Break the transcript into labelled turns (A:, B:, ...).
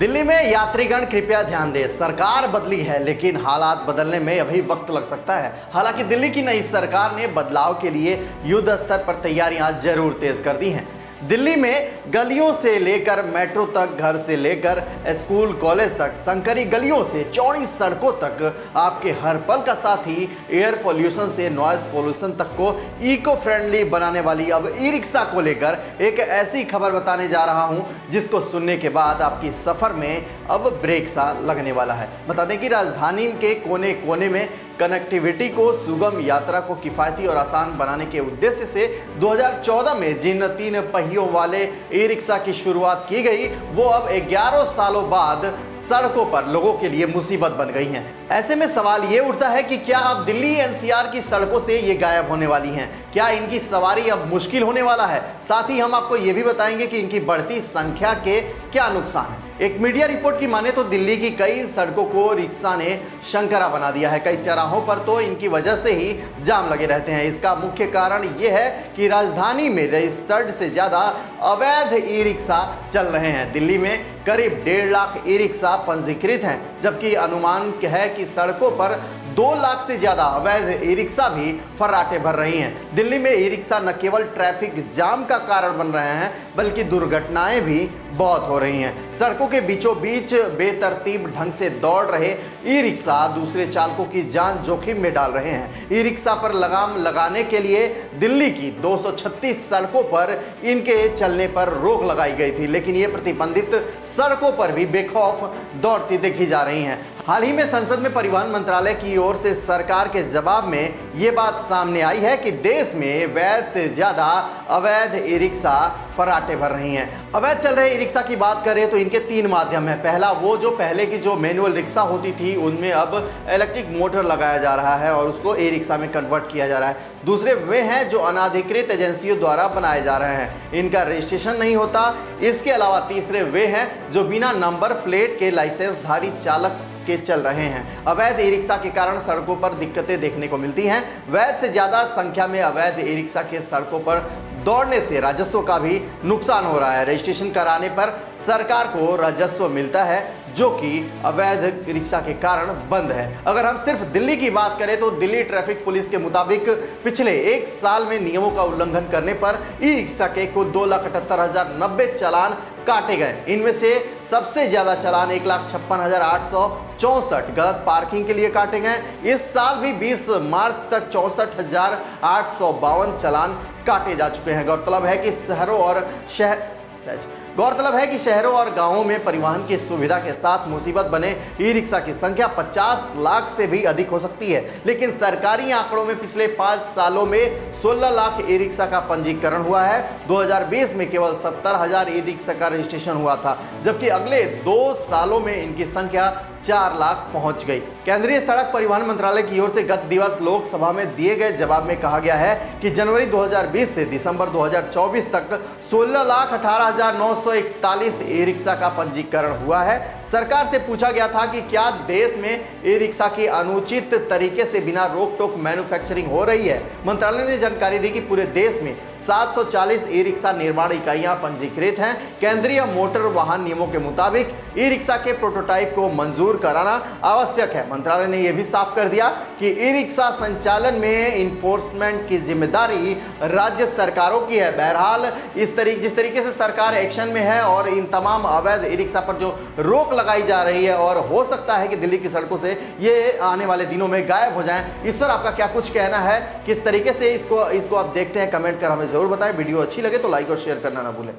A: दिल्ली में यात्रीगण कृपया ध्यान दें, सरकार बदली है लेकिन हालात बदलने में अभी वक्त लग सकता है। हालांकि दिल्ली की नई सरकार ने बदलाव के लिए युद्ध स्तर पर तैयारियां जरूर तेज कर दी हैं। दिल्ली में गलियों से लेकर मेट्रो तक, घर से लेकर स्कूल कॉलेज तक, संकरी गलियों से चौड़ी सड़कों तक आपके हर पल का साथी एयर पोल्यूशन से नॉइज पोल्यूशन तक को इको फ्रेंडली बनाने वाली अब ई रिक्शा को लेकर एक ऐसी खबर बताने जा रहा हूं जिसको सुनने के बाद आपकी सफ़र में अब ब्रेक सा लगने वाला है। बता दें कि राजधानी के कोने कोने में कनेक्टिविटी को सुगम, यात्रा को किफ़ायती और आसान बनाने के उद्देश्य से 2014 में जिन 3 पहियों वाले ई रिक्शा की शुरुआत की गई वो अब 11 सालों बाद सड़कों पर लोगों के लिए मुसीबत बन गई हैं। ऐसे में सवाल ये उठता है कि क्या अब दिल्ली एनसीआर की सड़कों से ये गायब होने वाली हैं? क्या इनकी सवारी अब मुश्किल होने वाला है? साथ ही हम आपको ये भी बताएंगे कि इनकी बढ़ती संख्या के क्या नुकसान हैं। एक मीडिया रिपोर्ट की माने तो दिल्ली की कई सड़कों को रिक्शा ने शंकरा बना दिया है। कई चौराहों पर तो इनकी वजह से ही जाम लगे रहते हैं। इसका मुख्य कारण ये है कि राजधानी में रजिस्टर्ड से ज़्यादा अवैध ई रिक्शा चल रहे हैं। दिल्ली में करीब 1.5 लाख ई रिक्शा पंजीकृत हैं, जबकि अनुमान है कि सड़कों पर 2 लाख से ज़्यादा अवैध ई रिक्शा भी फर्राटे भर रही हैं। दिल्ली में ई रिक्शा न केवल ट्रैफिक जाम का कारण बन रहे हैं बल्कि दुर्घटनाएं भी बहुत हो रही हैं। सड़कों के बीचों बीच बेतरतीब ढंग से दौड़ रहे ई रिक्शा दूसरे चालकों की जान जोखिम में डाल रहे हैं। ई रिक्शा पर लगाम लगाने के लिए दिल्ली की 236 सड़कों पर इनके चलने पर रोक लगाई गई थी, लेकिन ये प्रतिबंधित सड़कों पर भी बेखौफ दौड़ती देखी जा रही हैं। हाल ही में संसद में परिवहन मंत्रालय की ओर से सरकार के जवाब में ये बात सामने आई है कि देश में वैध से ज़्यादा अवैध ई रिक्शा फर्राटे भर रही हैं। अवैध चल रहे ई रिक्शा की बात करें तो इनके 3 माध्यम हैं। पहला, वो जो पहले की जो मैनुअल रिक्शा होती थी उनमें अब इलेक्ट्रिक मोटर लगाया जा रहा है और उसको ई रिक्शा में कन्वर्ट किया जा रहा है। दूसरे वे हैं जो अनाधिकृत एजेंसियों द्वारा बनाए जा रहे हैं, इनका रजिस्ट्रेशन नहीं होता। इसके अलावा तीसरे वे हैं जो बिना नंबर प्लेट के लाइसेंसधारी चालक के चल रहे हैं। अवैध ई रिक्शा के कारण सड़कों पर दिक्कतें देखने को मिलती हैं। वैध से ज़्यादा संख्या में अवैध ई रिक्शा के सड़कों पर दौड़ने से राजस्व का भी नुकसान हो रहा है। रजिस्ट्रेशन कराने पर सरकार को राजस्व मिलता है जो कि अवैध रिक्शा के कारण बंद है। अगर हम सिर्फ दिल्ली की बात करें तो दिल्ली ट्रैफिक पुलिस के मुताबिक पिछले 1 साल में नियमों का उल्लंघन करने पर ई रिक्शा के कुल 2,78,090 चालान काटे गए। इनमें से सबसे ज़्यादा चालान 1,56,864 गलत पार्किंग के लिए काटे गए। इस साल भी 20 मार्च तक 64,852 चालान काटे जा चुके हैं। गौरतलब है कि शहरों और गांवों में परिवहन की सुविधा के साथ मुसीबत बने ई रिक्शा की संख्या 50 लाख से भी अधिक हो सकती है, लेकिन सरकारी आंकड़ों में पिछले 5 सालों में 16 लाख ई रिक्शा का पंजीकरण हुआ है। 2020 में केवल 70,000 ई रिक्शा का रजिस्ट्रेशन हुआ था, जबकि अगले 2 सालों में इनकी संख्या 4 लाख पहुंच गई। केंद्रीय सड़क परिवहन मंत्रालय की ओर से गत दिवस लोकसभा में दिए गए जवाब में कहा गया है कि जनवरी 2020 से दिसंबर 2024 तक 16,18,941 ई रिक्शा का पंजीकरण हुआ है। सरकार से पूछा गया था कि क्या देश में ई रिक्शा की अनुचित तरीके से बिना रोक टोक मैन्युफैक्चरिंग हो रही है। मंत्रालय ने जानकारी दी कि पूरे देश में 740 ई रिक्शा निर्माण इकाइयां पंजीकृत हैं। केंद्रीय मोटर वाहन नियमों के मुताबिक ई रिक्शा के प्रोटोटाइप को मंजूर कराना आवश्यक है। मंत्रालय ने यह भी साफ कर दिया कि ई रिक्शा संचालन में इन्फोर्समेंट की जिम्मेदारी राज्य सरकारों की है। बहरहाल जिस तरीके से सरकार एक्शन में है और इन तमाम अवैध ई रिक्शा पर जो रोक लगाई जा रही है और हो सकता है कि दिल्ली की सड़कों से ये आने वाले दिनों में गायब हो जाएं, इस पर आपका क्या कुछ कहना है? किस तरीके से इसको आप देखते हैं? कमेंट कर हमें जरूर बताएं। वीडियो अच्छी लगे तो लाइक और शेयर करना ना भूलें।